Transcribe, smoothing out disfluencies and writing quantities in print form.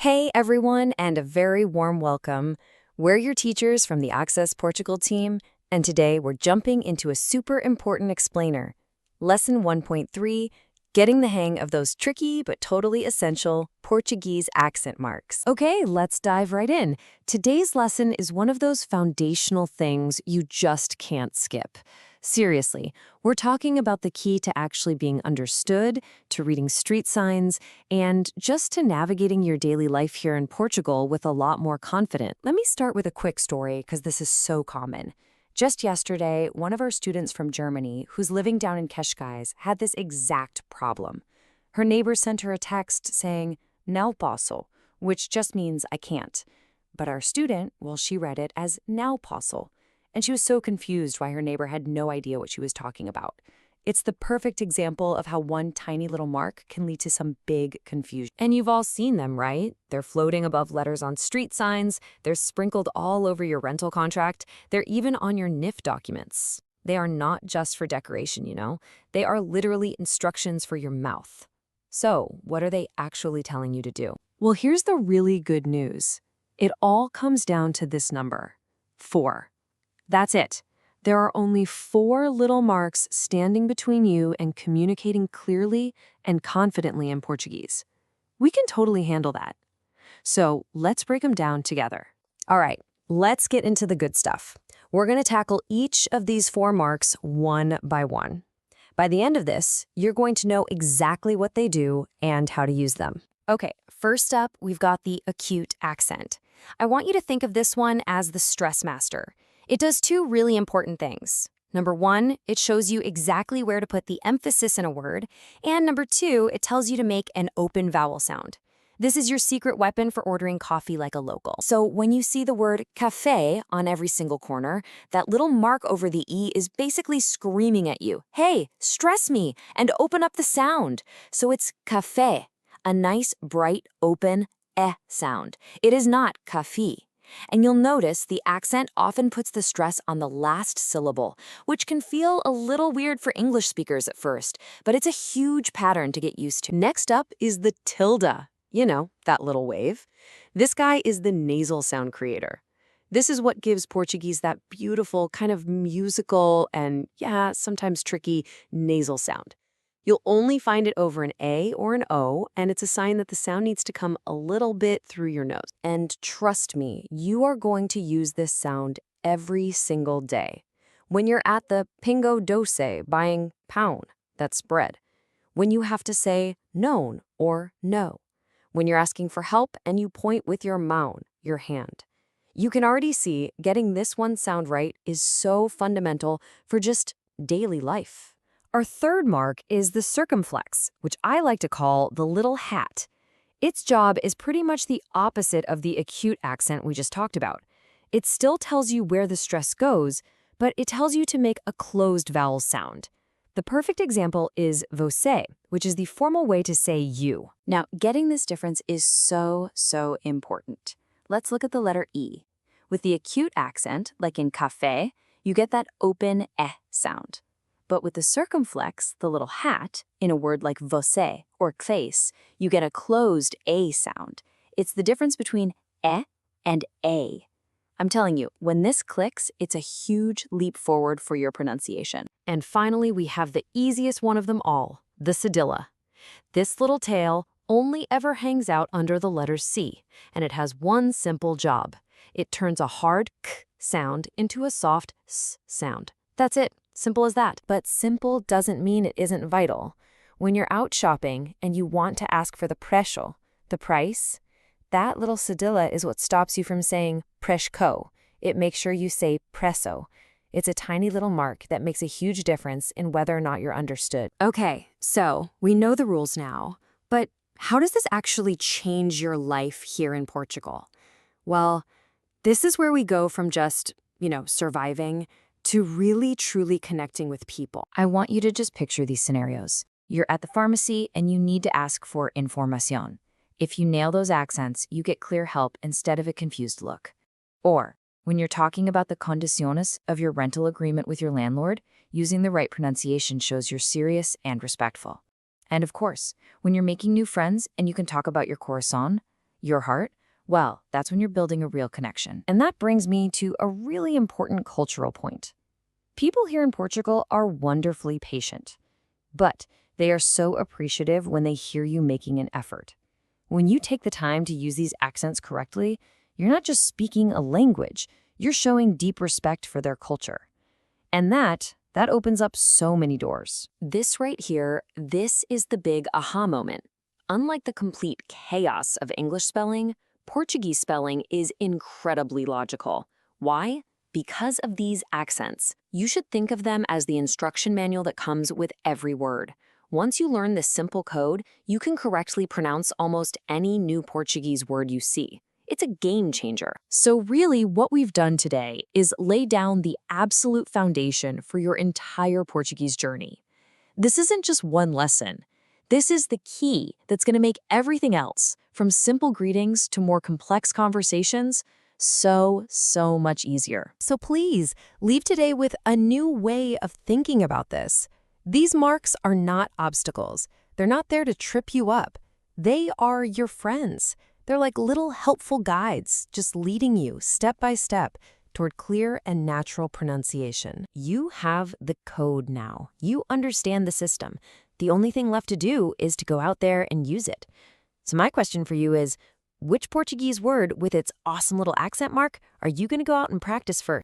Hey everyone, and a very warm welcome. We're your teachers from the Access Portugal team, and today we're jumping into a super important explainer. Lesson 1.3, Getting the Hang of Those Tricky but Totally Essential Portuguese Accent Marks. Okay, let's dive right in. Today's lesson is one of those foundational things you just can't skip. Seriously, we're talking about the key to actually being understood, to reading street signs, and just to navigating your daily life here in Portugal with a lot more confidence. Let me start with a quick story because this is so common. Just yesterday, one of our students from Germany, who's living down in Cascais, had this exact problem. Her neighbor sent her a text saying, "Não posso," which just means I can't. But our student, well, she read it as "não posso." And she was so confused why her neighbor had no idea what she was talking about. It's the perfect example of how one tiny little mark can lead to some big confusion. And you've all seen them, right? They're floating above letters on street signs, they're sprinkled all over your rental contract, they're even on your NIF documents. They are not just for decoration, you know? They are literally instructions for your mouth. So, what are they actually telling you to do? Well, here's the really good news. It all comes down to this number, 4. That's it. There are only 4 little marks standing between you and communicating clearly and confidently in Portuguese. We can totally handle that. So let's break them down together. All right, let's get into the good stuff. We're going to tackle each of these 4 marks one by one. By the end of this, you're going to know exactly what they do and how to use them. Okay, first up, we've got the acute accent. I want you to think of this one as the stress master. It does 2 really important things. Number 1, it shows you exactly where to put the emphasis in a word, and number 2, it tells you to make an open vowel sound. This is your secret weapon for ordering coffee like a local. So when you see the word café on every single corner, that little mark over the E is basically screaming at you, "Hey, stress me, and open up the sound." So it's café, a nice, bright, open sound. It is not café. And you'll notice the accent often puts the stress on the last syllable, which can feel a little weird for English speakers at first, but it's a huge pattern to get used to. Next up is the tilde. You know, that little wave. This guy is the nasal sound creator. This is what gives Portuguese that beautiful, kind of musical and, yeah, sometimes tricky nasal sound. You'll only find it over an A or an O, and it's a sign that the sound needs to come a little bit through your nose. And trust me, you are going to use this sound every single day. When you're at the Pingo Doce buying pão, that's bread. When you have to say known or no. When you're asking for help and you point with your mão, your hand. You can already see getting this one sound right is so fundamental for just daily life. Our third mark is the circumflex, which I like to call the little hat. Its job is pretty much the opposite of the acute accent we just talked about. It still tells you where the stress goes, but it tells you to make a closed vowel sound. The perfect example is você, which is the formal way to say you. Now, getting this difference is so important. Let's look at the letter E. With the acute accent, like in café, you get that open sound. But with the circumflex, the little hat, in a word like você or face, you get a closed A sound. It's the difference between and A. I'm telling you, when this clicks, it's a huge leap forward for your pronunciation. And finally, we have the easiest one of them all, the cedilla. This little tail only ever hangs out under the letter C, and it has one simple job. It turns a hard k sound into a soft s sound. That's it. Simple as that. But simple doesn't mean it isn't vital. When you're out shopping and you want to ask for the preço, the price, that little cedilla is what stops you from saying preço. It makes sure you say preço. It's a tiny little mark that makes a huge difference in whether or not you're understood. Okay, so we know the rules now, but how does this actually change your life here in Portugal? Well, this is where we go from just, surviving to really truly connecting with people. I want you to just picture these scenarios. You're at the pharmacy and you need to ask for información. If you nail those accents, you get clear help instead of a confused look. Or, when you're talking about the condiciones of your rental agreement with your landlord, using the right pronunciation shows you're serious and respectful. And of course, when you're making new friends and you can talk about your coração, Your heart? Well, that's when you're building a real connection. And that brings me to a really important cultural point. People here in Portugal are wonderfully patient, but they are so appreciative when they hear you making an effort. When you take the time to use these accents correctly, you're not just speaking a language, you're showing deep respect for their culture. And that opens up so many doors. This right here, this is the big aha moment. Unlike the complete chaos of English spelling, Portuguese spelling is incredibly logical. Why? Because of these accents. You should think of them as the instruction manual that comes with every word. Once you learn this simple code, you can correctly pronounce almost any new Portuguese word you see. It's a game changer. So really, what we've done today is lay down the absolute foundation for your entire Portuguese journey. This isn't just one lesson. This is the key that's going to make everything else, from simple greetings to more complex conversations, so much easier. So please, leave today with a new way of thinking about this. These marks are not obstacles. They're not there to trip you up. They are your friends. They're like little helpful guides, just leading you step by step toward clear and natural pronunciation. You have the code now. You understand the system. The only thing left to do is to go out there and use it. So my question for you is, which Portuguese word with its awesome little accent mark are you going to go out and practice first?